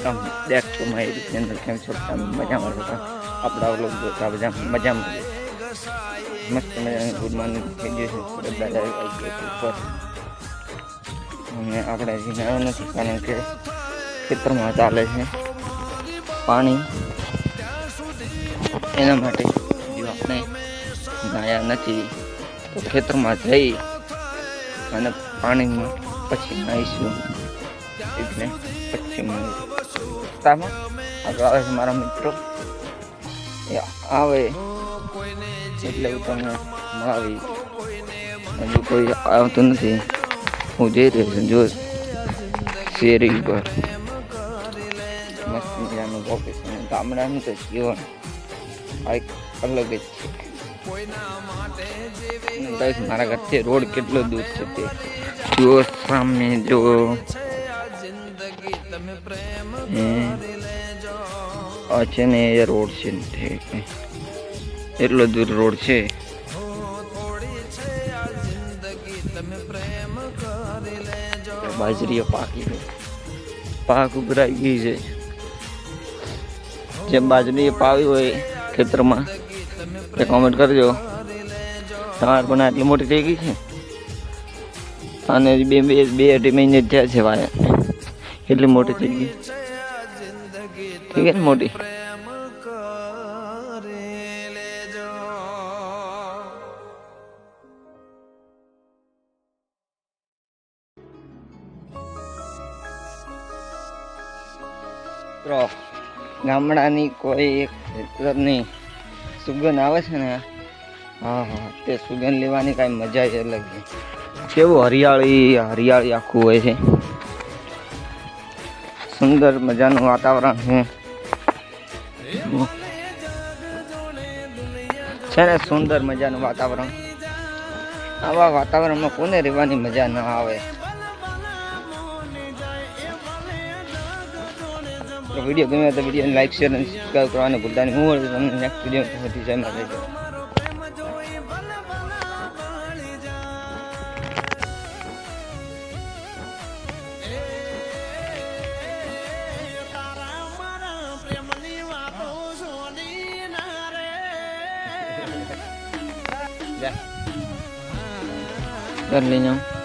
Welcome back to my YouTube channel. કેમ છો તમે? મજામાં છો? આપણા વ્લોગ જોતા બધા મજામાં છે. મસ્ત મજાનું ગુડ મોર્નિંગ થઈ ગયું છે. બધા ઉપર અને આપણે હજી નાયો નથી, કારણ કે ખેતરમાં ચાલે છે પાણી, એના માટે જો આપણે નાયા નથી. તો ખેતરમાં જઈ અને પાણીમાં પછી નાહીશું. એટલે પછી રસ્તામાં આગળ આવે છે મારા મિત્રો, એ આવે એટલે હું તમને મળાવી. હજુ કોઈ આવતું નથી, હું જઈ રહ્યો છું. જો શેરી ઉપર મસ્ત મજાનું લોકેશન, ગામડાનું તો જીવન એક અલગ જ છે. મારા ઘરથી રોડ કેટલો દૂર છે તે જો સામે જો છે ને, એ રોડ છે એટલો દૂર રોડ છે. બાજરી પાકી પાક ઉભરાઈ ગઈ છે. જેમ બાજરી પાવી હોય ખેતરમાં તે કોમેન્ટ કરજો. તમારે પણ આટલી મોટી થઈ ગઈ છે અને બે અઢી મહિને થયા છે વાયા, એટલી મોટી થઈ ગઈ. ઠીક છે ને, મોટી. તો ગામડાની કોઈ એક ખેતરની સુગંધ આવે છે ને, હા હા, તે સુગંધ લેવાની કાંઈ મજા જ અલગ છે. કેવું હરિયાળી હરિયાળી આખું હોય છે. સુંદર મજાનું વાતાવરણ છે ને, સુંદર મજાનું વાતાવરણ. આવા વાતાવરણમાં કોને રહેવાની મજા ના આવે? વિડીયો ગમે તો વિડીયોને લાઈક શેર અને સબસ્ક્રાઈબ કરવાનું ભૂલતા નહીં. હું તમને નેક્સ્ટ વિડીયો હતી જય માતાજી. कर लेना।